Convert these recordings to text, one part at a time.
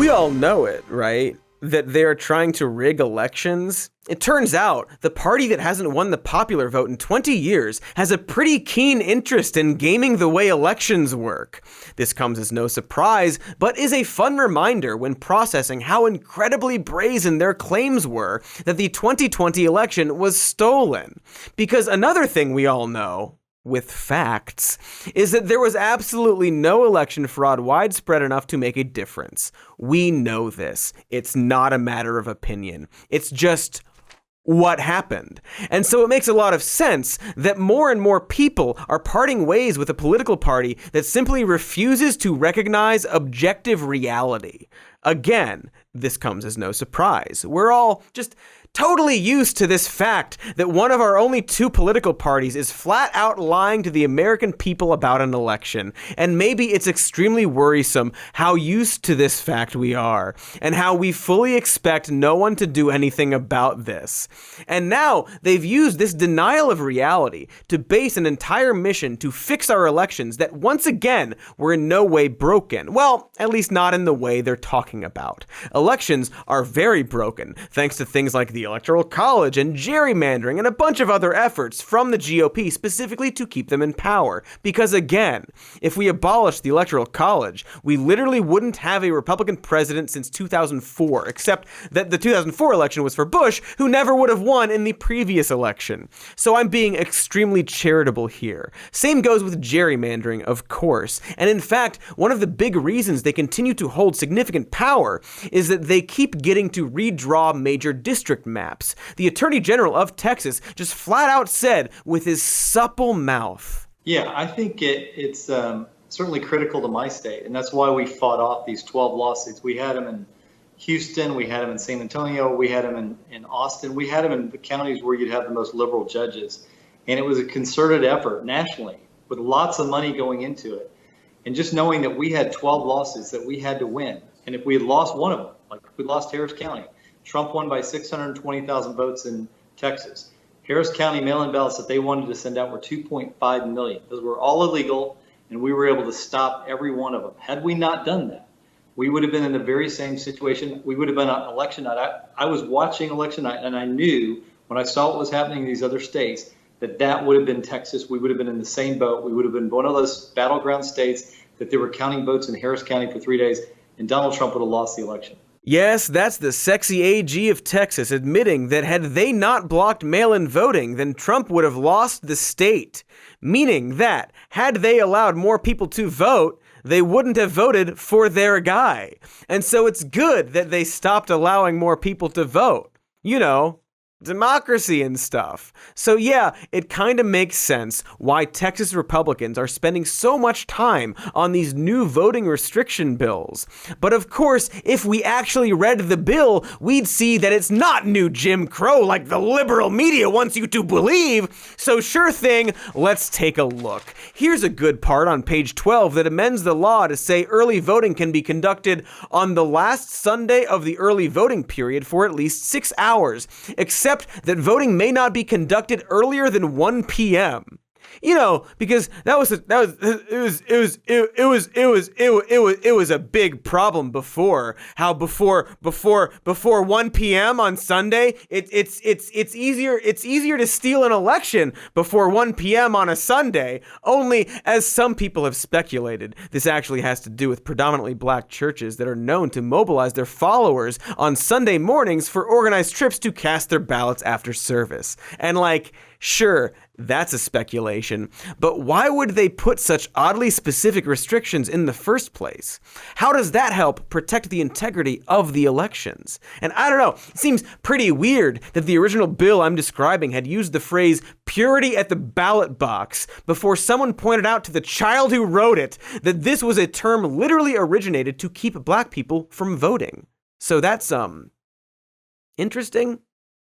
We all know it, right? That they're trying to rig elections. It turns out the party that hasn't won the popular vote in 20 years has a pretty keen interest in gaming the way elections work. This comes as no surprise, but is a fun reminder when processing how incredibly brazen their claims were that the 2020 election was stolen. Because another thing we all know, with facts, is that there was absolutely no election fraud widespread enough to make a difference. We know this. It's not a matter of opinion. It's just what happened. And so it makes a lot of sense that more and more people are parting ways with a political party that simply refuses to recognize objective reality. Again, this comes as no surprise. We're all just totally used to this fact that one of our only two political parties is flat out lying to the American people about an election. And maybe it's extremely worrisome how used to this fact we are, and how we fully expect no one to do anything about this. And now they've used this denial of reality to base an entire mission to fix our elections that once again were in no way broken. Well, at least not in the way they're talking about. Elections are very broken, thanks to things like the Electoral College and gerrymandering and a bunch of other efforts from the GOP specifically to keep them in power. Because again, if we abolish the Electoral College, we literally wouldn't have a Republican president since 2004, except that the 2004 election was for Bush, who never would have won in the previous election. So I'm being extremely charitable here. Same goes with gerrymandering, of course. And in fact, one of the big reasons they continue to hold significant power is that they keep getting to redraw major district maps. The Attorney General of Texas just flat out said with his supple mouth. Yeah, I think it's certainly critical to my state, and that's why we fought off these 12 lawsuits. We had them in Houston, we had them in San Antonio, we had them in Austin, we had them in the counties where you'd have the most liberal judges. And it was a concerted effort nationally with lots of money going into it. And just knowing that we had 12 lawsuits that we had to win, and if we had lost one of them, like if we lost Harris County, Trump won by 620,000 votes in Texas. Harris County mail-in ballots that they wanted to send out were 2.5 million. Those were all illegal, and we were able to stop every one of them. Had we not done that, we would have been in the very same situation. We would have been on election night. I was watching election night, and I knew when I saw what was happening in these other states that would have been Texas. We would have been in the same boat. We would have been one of those battleground states that they were counting votes in Harris County for 3 days, and Donald Trump would have lost the election. Yes, that's the sexy AG of Texas admitting that had they not blocked mail-in voting, then Trump would have lost the state. Meaning that, had they allowed more people to vote, they wouldn't have voted for their guy. And so it's good that they stopped allowing more people to vote. You know, democracy and stuff. So yeah, it kind of makes sense why Texas Republicans are spending so much time on these new voting restriction bills. But of course, if we actually read the bill, we'd see that it's not new Jim Crow like the liberal media wants you to believe. So sure thing, let's take a look. Here's a good part on page 12 that amends the law to say early voting can be conducted on the last Sunday of the early voting period for at least 6 hours, except that voting may not be conducted earlier than 1 p.m. You know, because it was a big problem before. How before 1 p.m. on Sunday, it's easier to steal an election before 1 p.m. on a Sunday. Only, as some people have speculated, this actually has to do with predominantly black churches that are known to mobilize their followers on Sunday mornings for organized trips to cast their ballots after service. And sure, that's a speculation, but why would they put such oddly specific restrictions in the first place? How does that help protect the integrity of the elections? And I don't know, it seems pretty weird that the original bill I'm describing had used the phrase purity at the ballot box before someone pointed out to the child who wrote it that this was a term literally originated to keep black people from voting. So that's, interesting,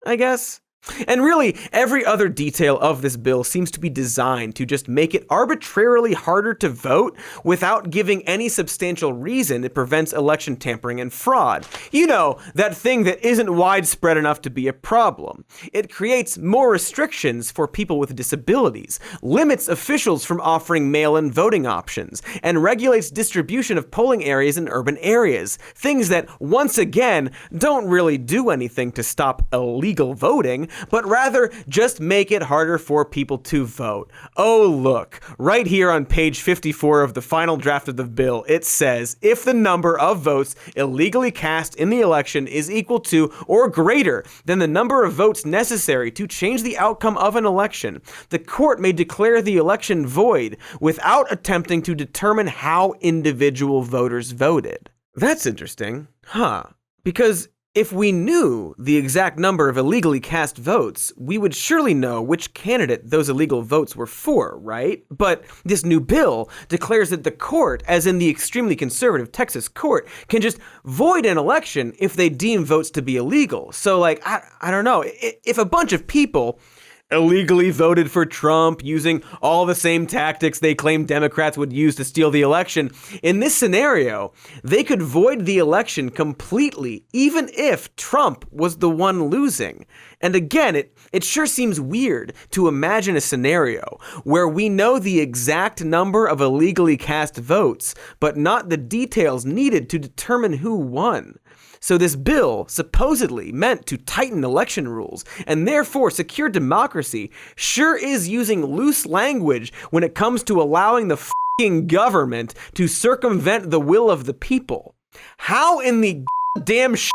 I guess. And really, every other detail of this bill seems to be designed to just make it arbitrarily harder to vote without giving any substantial reason it prevents election tampering and fraud. You know, that thing that isn't widespread enough to be a problem. It creates more restrictions for people with disabilities, limits officials from offering mail-in voting options, and regulates distribution of polling areas in urban areas. Things that, once again, don't really do anything to stop illegal voting, but rather just make it harder for people to vote. Oh look, right here on page 54 of the final draft of the bill, it says, if the number of votes illegally cast in the election is equal to or greater than the number of votes necessary to change the outcome of an election, the court may declare the election void without attempting to determine how individual voters voted. That's interesting, huh? Because if we knew the exact number of illegally cast votes, we would surely know which candidate those illegal votes were for, right? But this new bill declares that the court, as in the extremely conservative Texas court, can just void an election if they deem votes to be illegal. So, like, I don't know. If a bunch of people illegally voted for Trump using all the same tactics they claim Democrats would use to steal the election, in this scenario, they could void the election completely, even if Trump was the one losing. And again, it sure seems weird to imagine a scenario where we know the exact number of illegally cast votes, but not the details needed to determine who won. So this bill, supposedly meant to tighten election rules and therefore secure democracy, sure is using loose language when it comes to allowing the f***ing government to circumvent the will of the people. How in the damn shit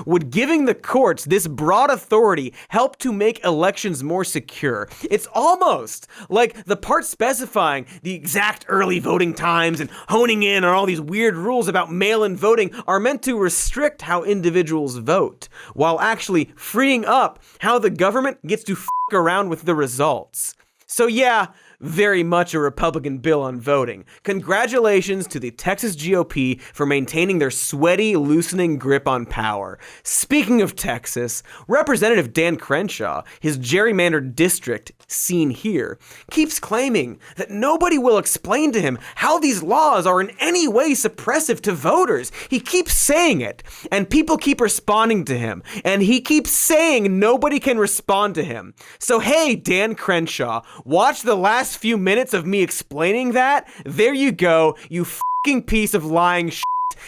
would giving the courts this broad authority help to make elections more secure? It's almost like the part specifying the exact early voting times and honing in on all these weird rules about mail-in voting are meant to restrict how individuals vote, while actually freeing up how the government gets to f*** around with the results. So yeah, very much a Republican bill on voting. Congratulations to the Texas GOP for maintaining their sweaty, loosening grip on power. Speaking of Texas, Representative Dan Crenshaw, his gerrymandered district, seen here, keeps claiming that nobody will explain to him how these laws are in any way suppressive to voters. He keeps saying it, and people keep responding to him, and he keeps saying nobody can respond to him. So hey, Dan Crenshaw, watch the last few minutes of me explaining that. There you go, you fucking piece of lying shit.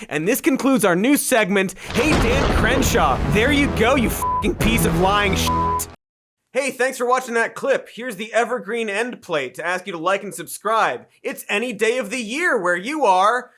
And this concludes our new segment. Hey, Dan Crenshaw, there you go, you fucking piece of lying shit. Hey, thanks for watching that clip. Here's the evergreen end plate to ask you to like and subscribe. It's any day of the year where you are.